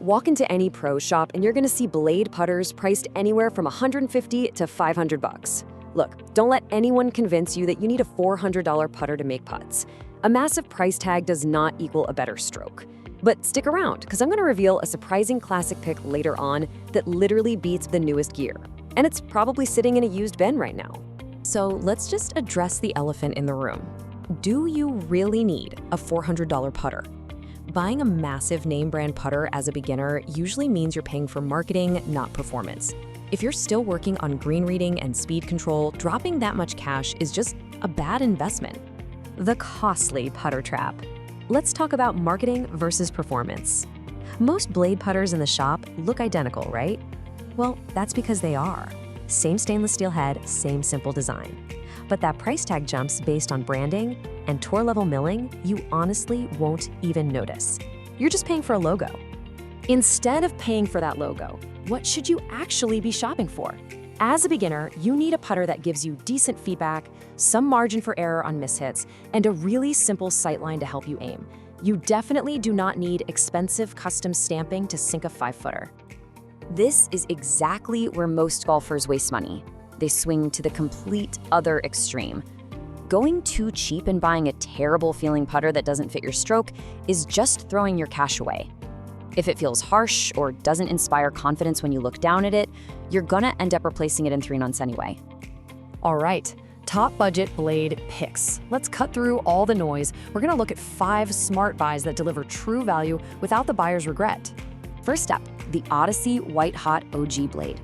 Walk into any pro shop and you're gonna see Blade putters priced anywhere from $150 to $500. Look, don't let anyone convince you that you need a $400 putter to make putts. A massive price tag does not equal a better stroke. But stick around, because I'm gonna reveal a surprising classic pick later on that literally beats the newest gear. And it's probably sitting in a used bin right now. So let's just address the elephant in the room. Do you really need a $400 putter? Buying a massive name brand putter as a beginner usually means you're paying for marketing, not performance. If you're still working on green reading and speed control, dropping that much cash is just a bad investment. The costly putter trap. Let's talk about marketing versus performance. Most Blade putters in the shop look identical, right? Well, that's because they are. Same stainless steel head, same simple design. But that price tag jumps based on branding and tour level milling you honestly won't even notice. You're just paying for a logo. Instead of paying for that logo, what should you actually be shopping for? As a beginner, you need a putter that gives you decent feedback, some margin for error on mishits, and a really simple sightline to help you aim. You definitely do not need expensive custom stamping to sink a 5-footer. This is exactly where most golfers waste money. They swing to the complete other extreme. Going too cheap and buying a terrible feeling putter that doesn't fit your stroke is just throwing your cash away. If it feels harsh or doesn't inspire confidence when you look down at it, you're gonna end up replacing it in 3 months anyway. All right, top budget Blade picks. Let's cut through all the noise. We're gonna look at 5 smart buys that deliver true value without the buyer's regret. First up, the Odyssey White Hot OG blade.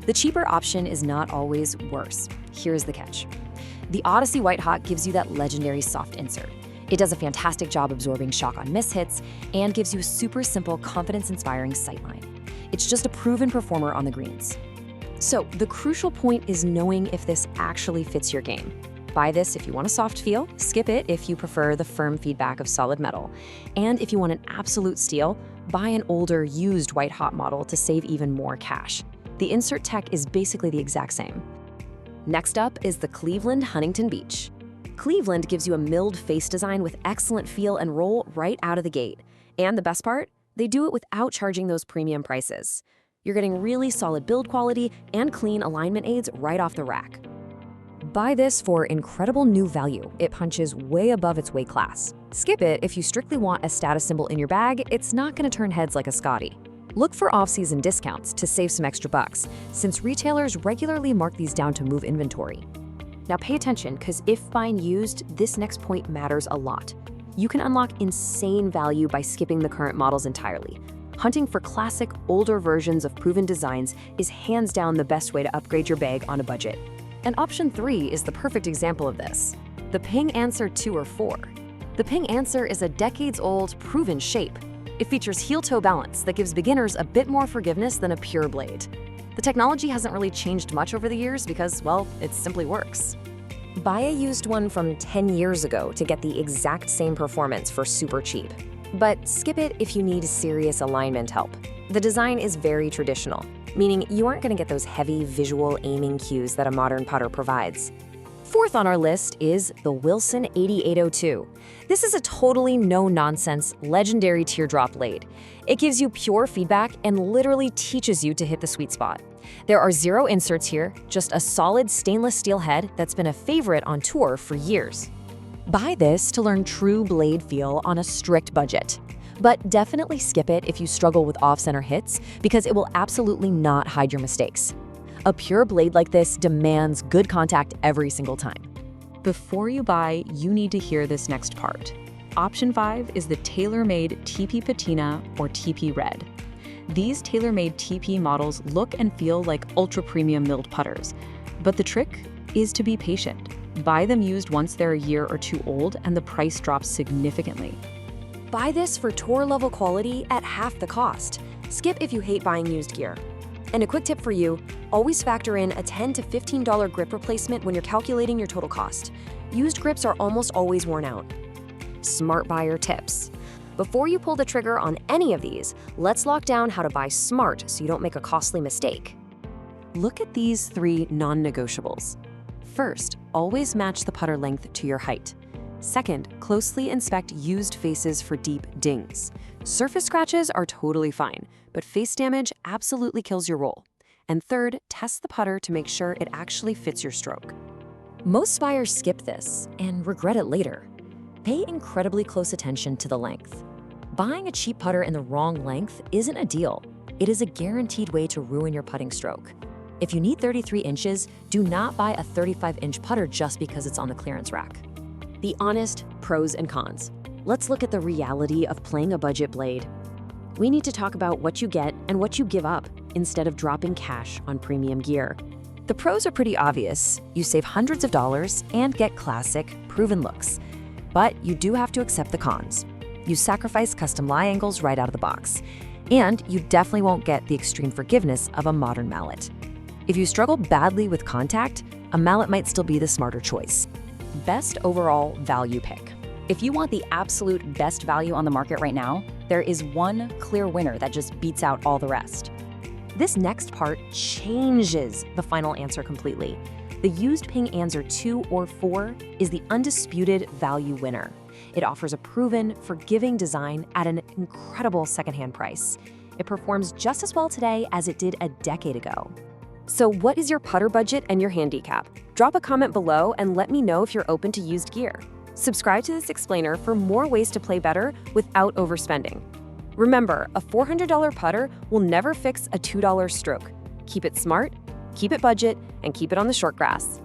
The cheaper option is not always worse. Here's the catch. The Odyssey White Hot gives you that legendary soft insert. It does a fantastic job absorbing shock on mishits and gives you a super simple, confidence-inspiring sightline. It's just a proven performer on the greens. So the crucial point is knowing if this actually fits your game. Buy this if you want a soft feel, skip it if you prefer the firm feedback of solid metal. And if you want an absolute steal, buy an older, used White Hot model to save even more cash. The insert tech is basically the exact same. Next up is the Cleveland Huntington Beach. Cleveland gives you a milled face design with excellent feel and roll right out of the gate. And the best part? They do it without charging those premium prices. You're getting really solid build quality and clean alignment aids right off the rack. Buy this for incredible new value. It punches way above its weight class. Skip it if you strictly want a status symbol in your bag. It's not going to turn heads like a Scotty. Look for off-season discounts to save some extra bucks, since retailers regularly mark these down to move inventory. Now pay attention, because if buying used, this next point matters a lot. You can unlock insane value by skipping the current models entirely. Hunting for classic, older versions of proven designs is hands down the best way to upgrade your bag on a budget. And option 3 is the perfect example of this. The Ping Anser 2 or 4. The Ping Anser is a decades-old, proven shape. It features heel-toe balance that gives beginners a bit more forgiveness than a pure blade. The technology hasn't really changed much over the years because, well, it simply works. Buy a used one from 10 years ago to get the exact same performance for super cheap. But skip it if you need serious alignment help. The design is very traditional, meaning you aren't going to get those heavy visual aiming cues that a modern putter provides. Fourth on our list is the Wilson 8802. This is a totally no-nonsense, legendary teardrop blade. It gives you pure feedback and literally teaches you to hit the sweet spot. There are 0 inserts here, just a solid stainless steel head that's been a favorite on tour for years. Buy this to learn true blade feel on a strict budget. But definitely skip it if you struggle with off-center hits, because it will absolutely not hide your mistakes. A pure blade like this demands good contact every single time. Before you buy, you need to hear this next part. Option 5 is the TaylorMade TP Patina or TP Red. These TaylorMade TP models look and feel like ultra-premium milled putters, but the trick is to be patient. Buy them used once they're a year or 2 old and the price drops significantly. Buy this for tour-level quality at half the cost. Skip if you hate buying used gear. And a quick tip for you, always factor in a $10 to $15 grip replacement when you're calculating your total cost. Used grips are almost always worn out. Smart buyer tips. Before you pull the trigger on any of these, let's lock down how to buy smart so you don't make a costly mistake. Look at these 3 non-negotiables. First, always match the putter length to your height. Second, closely inspect used faces for deep dings. Surface scratches are totally fine, but face damage absolutely kills your roll. And third, test the putter to make sure it actually fits your stroke. Most buyers skip this and regret it later. Pay incredibly close attention to the length. Buying a cheap putter in the wrong length isn't a deal. It is a guaranteed way to ruin your putting stroke. If you need 33 inches, do not buy a 35-inch putter just because it's on the clearance rack. The honest pros and cons. Let's look at the reality of playing a budget blade. We need to talk about what you get and what you give up instead of dropping cash on premium gear. The pros are pretty obvious. You save hundreds of dollars and get classic, proven looks. But you do have to accept the cons. You sacrifice custom lie angles right out of the box. And you definitely won't get the extreme forgiveness of a modern mallet. If you struggle badly with contact, a mallet might still be the smarter choice. Best overall value pick. If you want the absolute best value on the market right now, there is one clear winner that just beats out all the rest. This next part changes the final answer completely. The used Ping Anser 2 or 4 is the undisputed value winner. It offers a proven, forgiving design at an incredible secondhand price. It performs just as well today as it did a decade ago. So what is your putter budget and your handicap? Drop a comment below and let me know if you're open to used gear. Subscribe to this explainer for more ways to play better without overspending. Remember, a $400 putter will never fix a $2 stroke. Keep it smart, keep it budget, and keep it on the short grass.